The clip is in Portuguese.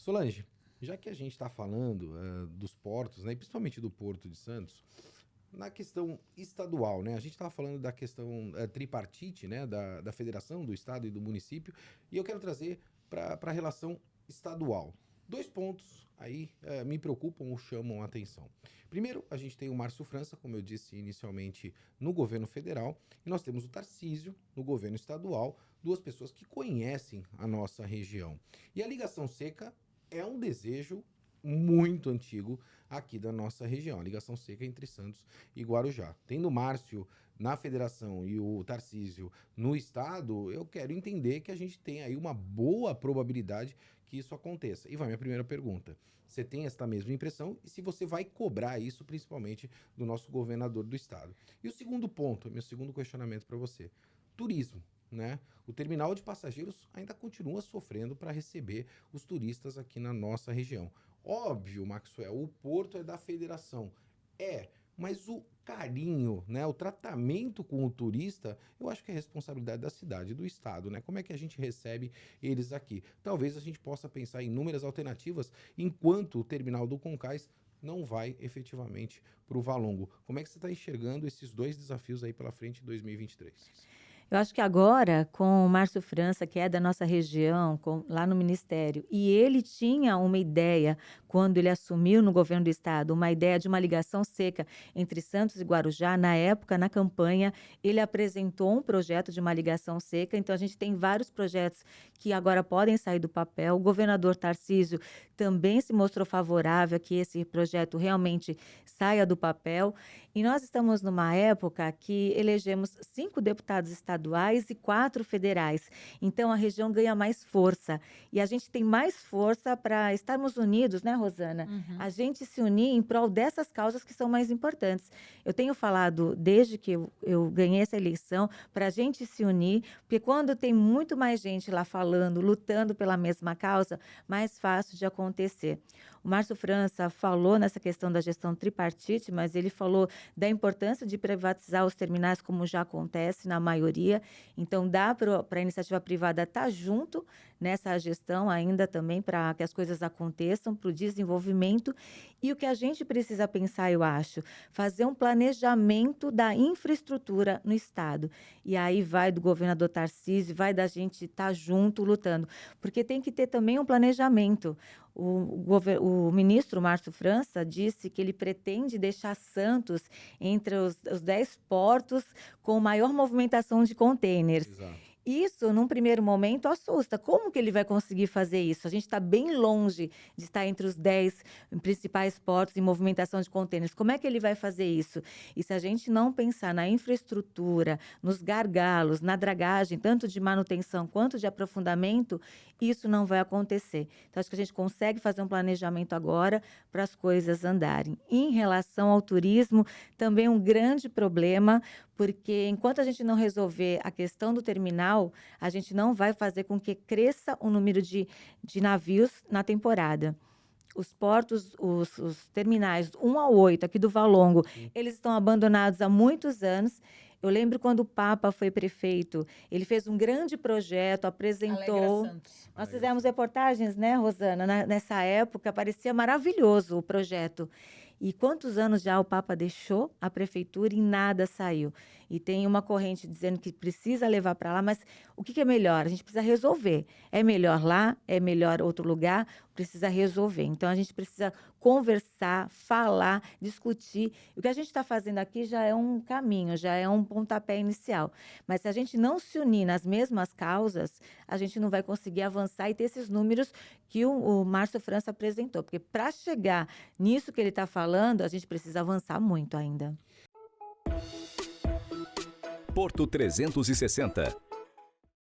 Solange, já que a gente está falando dos portos, né, e principalmente do Porto de Santos, na questão estadual, né, a gente estava falando da questão tripartite, né, da federação, do estado e do município, e eu quero trazer para a relação estadual. Dois pontos aí me preocupam ou chamam a atenção. Primeiro, a gente tem o Márcio França, como eu disse inicialmente, no governo federal, e nós temos o Tarcísio no governo estadual, duas pessoas que conhecem a nossa região. E a ligação seca é um desejo muito antigo aqui da nossa região, a ligação seca entre Santos e Guarujá. Tendo o Márcio na federação e o Tarcísio no estado, eu quero entender que a gente tem aí uma boa probabilidade que isso aconteça. E vai minha primeira pergunta. Você tem esta mesma impressão e se você vai cobrar isso principalmente do nosso governador do estado? E o segundo ponto, meu segundo questionamento para você. Turismo. Né? O terminal de passageiros ainda continua sofrendo para receber os turistas aqui na nossa região. Óbvio, Maxwell, o porto é da federação. Mas o carinho, né, o tratamento com o turista, eu acho que é responsabilidade da cidade, do estado, né? Como é que a gente recebe eles aqui? Talvez a gente possa pensar em inúmeras alternativas enquanto o terminal do Concais não vai efetivamente para o Valongo. Como é que você está enxergando esses dois desafios aí pela frente em 2023? Eu acho que agora, com o Márcio França, que é da nossa região, lá no Ministério, e ele tinha uma ideia, quando ele assumiu no governo do estado, uma ideia de uma ligação seca entre Santos e Guarujá. Na época, na campanha, ele apresentou um projeto de uma ligação seca. Então, a gente tem vários projetos que agora podem sair do papel. O governador Tarcísio também se mostrou favorável a que esse projeto realmente saia do papel. E nós estamos numa época que elegemos 5 deputados estaduais e 4 federais. Então, a região ganha mais força. E a gente tem mais força para estarmos unidos, né, Rosana? A gente se unir em prol dessas causas que são mais importantes. Eu tenho falado, desde que eu ganhei essa eleição, para a gente se unir, porque quando tem muito mais gente lá falando, lutando pela mesma causa, mais fácil de acontecer. O Márcio França falou nessa questão da gestão tripartite, mas ele falou da importância de privatizar os terminais, como já acontece na maioria. Então, dá para a iniciativa privada estar junto nessa gestão ainda também, para que as coisas aconteçam, para o desenvolvimento. E o que a gente precisa pensar, eu acho, fazer um planejamento da infraestrutura no estado. E aí vai do governador Tarcísio, vai da gente estar junto, lutando. Porque tem que ter também um planejamento. O ministro Márcio França disse que ele pretende deixar Santos entre os 10 portos com maior movimentação de contêineres. Exato. Isso, num primeiro momento, assusta. Como que ele vai conseguir fazer isso? A gente está bem longe de estar entre os 10 principais portos em movimentação de contêineres. Como é que ele vai fazer isso? E se a gente não pensar na infraestrutura, nos gargalos, na dragagem, tanto de manutenção quanto de aprofundamento, isso não vai acontecer. Então, acho que a gente consegue fazer um planejamento agora para as coisas andarem. Em relação ao turismo, também um grande problema, porque enquanto a gente não resolver a questão do terminal, a gente não vai fazer com que cresça o número de navios na temporada. Os portos, os terminais 1 ao 8 aqui do Valongo, eles estão abandonados há muitos anos. Eu lembro quando o Papa foi prefeito, ele fez um grande projeto, apresentou. Nós fizemos reportagens, né, Rosana? Nessa época, parecia maravilhoso o projeto. E quantos anos já o Papa deixou a prefeitura e nada saiu? E tem uma corrente dizendo que precisa levar para lá, mas o que é melhor? A gente precisa resolver. É melhor lá? É melhor outro lugar? Precisa resolver. Então, a gente precisa conversar, falar, discutir. O que a gente está fazendo aqui já é um caminho, já é um pontapé inicial. Mas se a gente não se unir nas mesmas causas, a gente não vai conseguir avançar e ter esses números que o Márcio França apresentou. Porque para chegar nisso que ele está falando, a gente precisa avançar muito ainda. Porto 360.